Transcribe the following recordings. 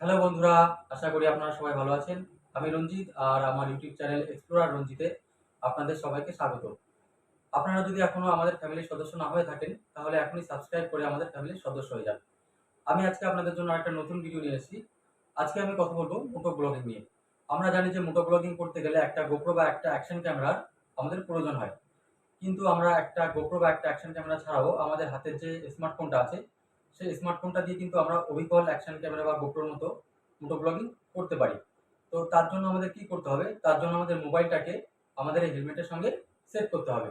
Hello বন্ধুরা, আশা করি আপনারা সবাই ভালো আছেন। আমি রঞ্জিত আর আমার ইউটিউব চ্যানেল এক্সপ্লোরার রঞ্জিতে আপনাদের সবাইকে স্বাগত। আপনারা যদি এখনো আমাদের ফ্যামিলির সদস্য না হয়ে থাকেন তাহলে এখনই সাবস্ক্রাইব করে আমাদের ফ্যামিলির সদস্য হয়ে যান। আমি আজকে আপনাদের জন্য একটা নতুন ভিডিও নিয়ে এসেছি। আজকে আমি কথা বলবো মোটো ব্লগিং নিয়ে। আমরা জানি যে মোটো ব্লগিং করতে গেলে একটা গোপ্রো বা একটা অ্যাকশন ক্যামেরার আমাদের প্রয়োজন হয়। কিন্তু আমরা একটা গোপ্রো বা একটা অ্যাকশন ক্যামেরা ছাড়াও আমাদের হাতের যে স্মার্টফোনটা আছে সেই স্মার্টফোনটা দিয়ে কিন্তু আমরা অবিকল অ্যাকশন ক্যামেরা বা গোপ্রোর মতো মোটো ব্লগিং করতে পারি। তো তার জন্য আমাদের কি করতে হবে? তার জন্য আমাদের মোবাইলটাকে আমাদের এই হেলমেটের সঙ্গে সেট করতে হবে।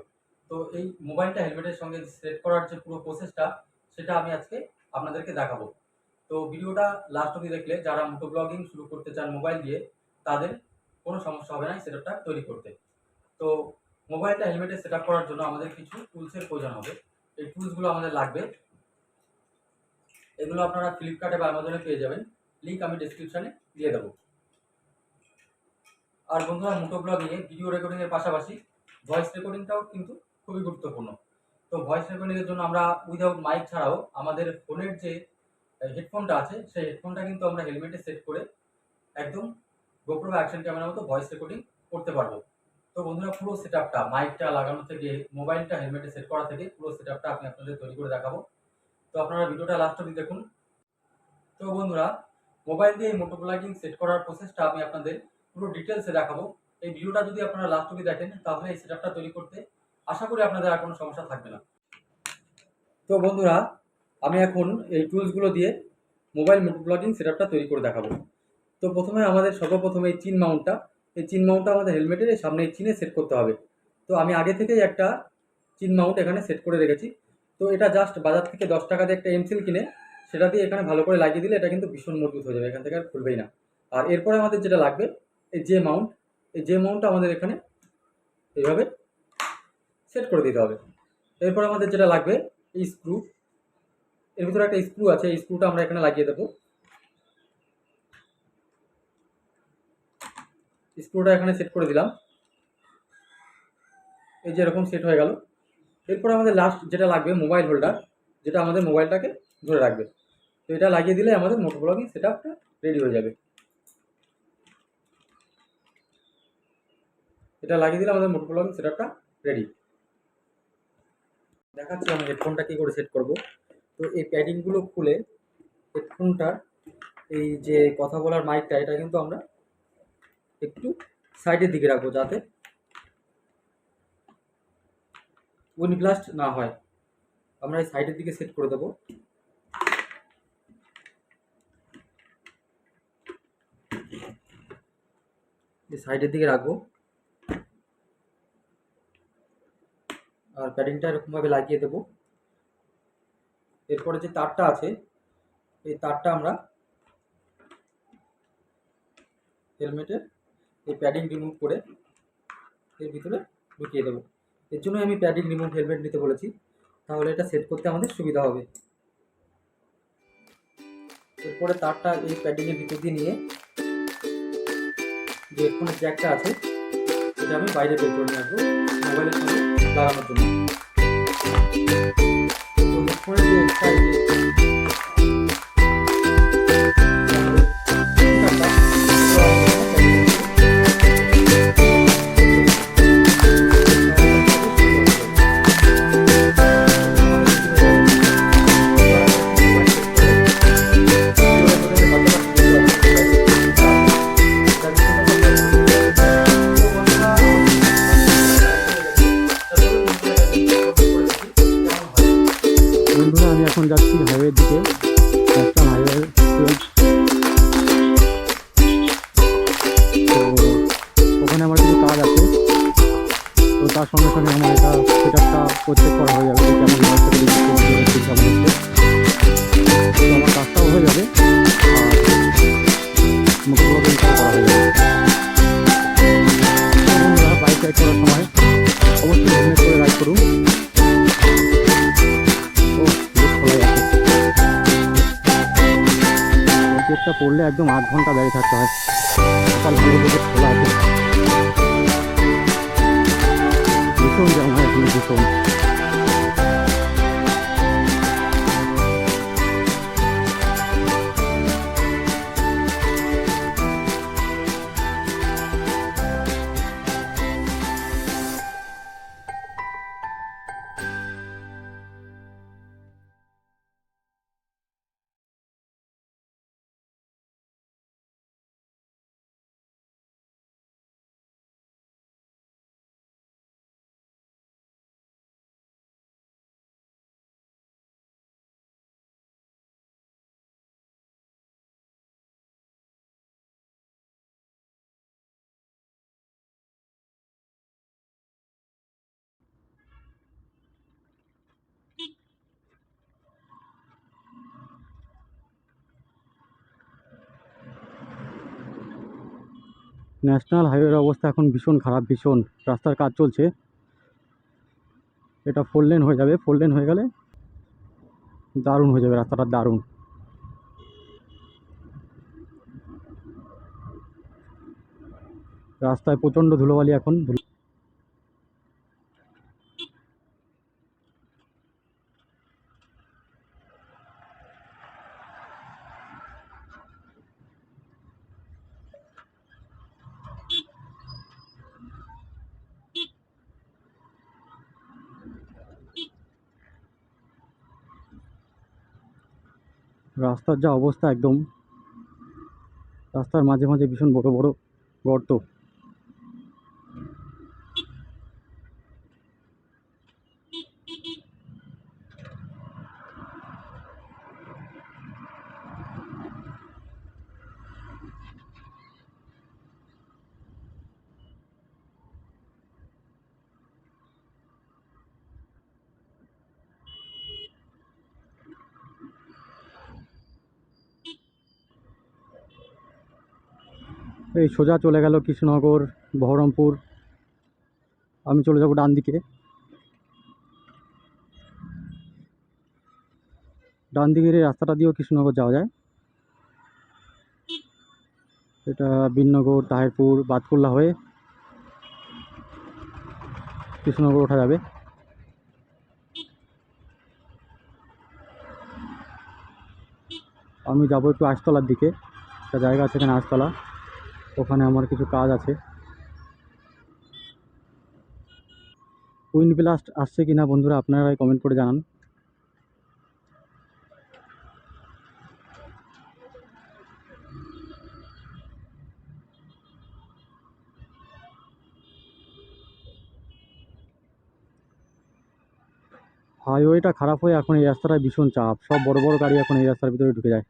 তো এই মোবাইলটা হেলমেটের সঙ্গে সেট করার যে পুরো প্রসেসটা সেটা আমি আজকে আপনাদেরকে দেখাবো। তো ভিডিওটা লাস্ট অবধি দেখলে যারা মোটো ব্লগিং শুরু করতে চান মোবাইল দিয়ে তাদের কোনো সমস্যা হবে না এই সেটআপটা তৈরি করতে। তো মোবাইলটা হেলমেটে সেটআপ করার জন্য আমাদের কিছু টুলসের প্রয়োজন হবে। এই টুলসগুলো আমাদের লাগবে। এগুলো আপনারা ফ্লিপকার্টে বা অ্যামাজনে পেয়ে যাবেন। লিংক আমি ডেসক্রিপশনে দিয়ে দেবো। আর বন্ধুরা, মোটো ব্লগিংয়ে ভিডিও রেকর্ডিংয়ের পাশাপাশি ভয়েস রেকর্ডিংটাও কিন্তু খুবই গুরুত্বপূর্ণ। তো ভয়েস রেকর্ডিংয়ের জন্য আমরা উইদাউট মাইক ছাড়াও আমাদের ফোনের যে হেডফোনটা আছে সেই হেডফোনটা কিন্তু আমরা হেলমেটে সেট করে একদম গোপ্রো বা অ্যাকশন ক্যামেরার মতো ভয়েস রেকর্ডিং করতে পারবো। তো বন্ধুরা, পুরো সেটআপটা মাইকটা লাগানো থেকে মোবাইলটা হেলমেটে সেট করা থেকে পুরো সেটআপটা আমি আপনাদের তৈরি করে দেখাবো। তো আপনারা ভিডিওটা লাস্ট অবধি দেখুন। তো বন্ধুরা, মোবাইল দিয়ে মোটো ব্লগিং সেট করার প্রসেসটা আমি আপনাদের পুরো ডিটেলসে দেখাবো। এই ভিডিওটা যদি আপনারা লাস্ট অবধি দেখেন তাহলে এই সেটআপটা তৈরি করতে আশা করি আপনাদের আর কোনো সমস্যা থাকবে না। তো বন্ধুরা, আমি এখন এই টুলসগুলো দিয়ে মোবাইল মোটো ব্লগিং সেটআপটা তৈরি করে দেখাবো। তো প্রথমে আমাদের সর্বপ্রথম এই চিন মাউন্টটা আমাদের হেলমেটের এই সামনে চিনে সেট করতে হবে। তো আমি আগে থেকেই একটা চিন মাউন্ট এখানে সেট করে রেখেছি। তো এটা জাস্ট বাজার থেকে 10 টাকা দিয়ে একটা এমসিল কিনে সেটা দিয়ে এখানে ভালো করে লাগিয়ে দিলে এটা কিন্তু ভীষণ মজবুত হয়ে যাবে, এখান থেকে আর খুলবেই না। আর এরপরে আমাদের যেটা লাগবে এই যে মাউন্টটা আমাদের এখানে এইভাবে সেট করে দিতে হবে। এরপর আমাদের যেটা লাগবে এই স্ক্রু, এর ভিতরে একটা স্ক্রু আছে, এই স্ক্রুটা আমরা এখানে লাগিয়ে দেবো। স্ক্রুটা এখানে সেট করে দিলাম, এই যে এরকম সেট হয়ে গেল। এরপর আমাদের লাস্ট যেটা লাগবে মোবাইল হোল্ডার, যেটা আমাদের মোবাইলটাকে ধরে রাখবে। তো এটা লাগিয়ে দিলে আমাদের মোটো ব্লগিং সেটআপটা রেডি হয়ে যাবে। এটা লাগিয়ে দিলে আমাদের মোটো ব্লগিং সেটআপটা রেডি। দেখাচ্ছি আমি হেডফোনটা কী করে সেট করব। তো এই প্যাডিংগুলো খুলে হেডফোনটার এই যে কথা বলার মাইকটা এটা কিন্তু আমরা একটু সাইডের দিকে রাখবো যাতে উইন্ড ব্লাস্ট না হয়। আমরা এই সাইডের দিকে সেট করে দেবো। এই সাইডের দিকে রাখবো আর প্যাডিংটা এরকমভাবে লাগিয়ে দেবো। এরপরে যে তারটা আছে এই তারটা আমরা হেলমেটের এই প্যাডিং রিমুভ করে এর ভিতরে ঢুকিয়ে দেবো। এর জন্য আমি প্যাডিং রিমুভ হেলমেট নিতে বলেছি, তাহলে এটা সেট করতে আমাদের সুবিধা হবে। এরপরে তারটা এই প্যাডিংয়ের ভিতর দিয়ে নিয়ে যে হেডফোনের জ্যাকটা আছে এটা আমি বাইরে বের করে নিয়ে আসবো মোবাইলের সঙ্গে লাগানোর জন্য। তো হেডফোনের যে এক্সট্রা বন্ধুরা, আমি এখন যাচ্ছি হাইওয়ের দিকে, ন্যাশনাল হাইওয়ে 12। তো ওখানে আমার কিছু কাজ আছে, তো তার সঙ্গে সঙ্গে আমার এটা সেটআপটা প্রত্যেক করা হয়ে যাবে। কেমন কেমন হচ্ছে তো আমার কাজটাও হয়ে যাবে আর মোটো ব্লগিংটাও করা হয়ে যাবে। বন্ধুরা, বাইক রাইড করার সময় অবশ্যই হেলমেট করে রাইড করুন। গেটটা পড়লে একদম 8 ঘন্টা দাঁড়িয়ে থাকতে হয়, সকাল পুরো গেট খোলা আছে। ভীষণ জ্যাম হয় এখানে, ভীষণ। ন্যাশনাল হাইওয়ের অবস্থা এখন ভীষণ খারাপ, ভীষণ। রাস্তার কাজ চলছে, এটা 4 লেন হয়ে যাবে। 4 লেন হয়ে গেলে দারুণ হয়ে যাবে রাস্তাটা, দারুণ। রাস্তায় প্রচণ্ড ধুলোবালি এখন। রাস্তার যা অবস্থা, একদম রাস্তার মাঝে মাঝে ভীষণ বড় বড় গর্ত। এই সোজা চলে গেল কৃষ্ণনগর, বহরমপুর। আমি চলে যাব ডান দিকে। ডান দিকের এই রাস্তাটা দিয়েও কৃষ্ণনগর যাওয়া যায়। এটা বিননগর, তাহিরপুর, বাতকুল্লা হয়ে কৃষ্ণনগর ওঠা যাবে। আমি যাব একটু আশতলার দিকে, একটা জায়গা আছে এখানে আশতলা, ওখানে আমার কিছু কাজ আছে। উইন্ড ব্লাস্ট আসছে কিনা বন্ধুরা আপনারাই কমেন্ট করে জানান। হাইওয়েটা খারাপ হয়ে এখন এই রাস্তাটায় ভীষণ চাপ, সব বড় বড় গাড়ি এখন এই রাস্তার ভিতরে ঢুকে যায়।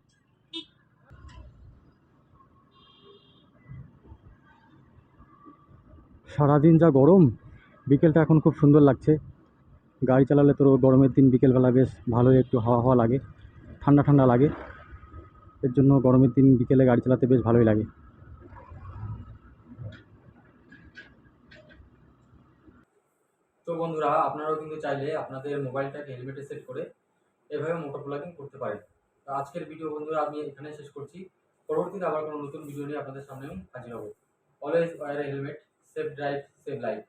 সারাদিন যা গরম, বিকেলটা এখন খুব সুন্দর লাগছে। গাড়ি চালালে তো গরমের দিন বিকেলবেলা বেশ ভালোই একটু হাওয়া হাওয়া লাগে, ঠান্ডা ঠান্ডা লাগে। এর জন্য গরমের দিন বিকেলে গাড়ি চালাতে বেশ ভালোই লাগে। তো বন্ধুরা, আপনারাও কিন্তু চাইলে আপনাদের মোবাইলটাকে হেলমেটে সেট করে এভাবে মোটর ব্লগিং করতে পারেন। তো আজকের ভিডিও বন্ধুরা আমি এখানে শেষ করছি। পরবর্তীতে আবার কোনো নতুন ভিডিও নিয়ে আপনাদের সামনে আমি হাজির হব। Always wear helmet, safe drive, save life.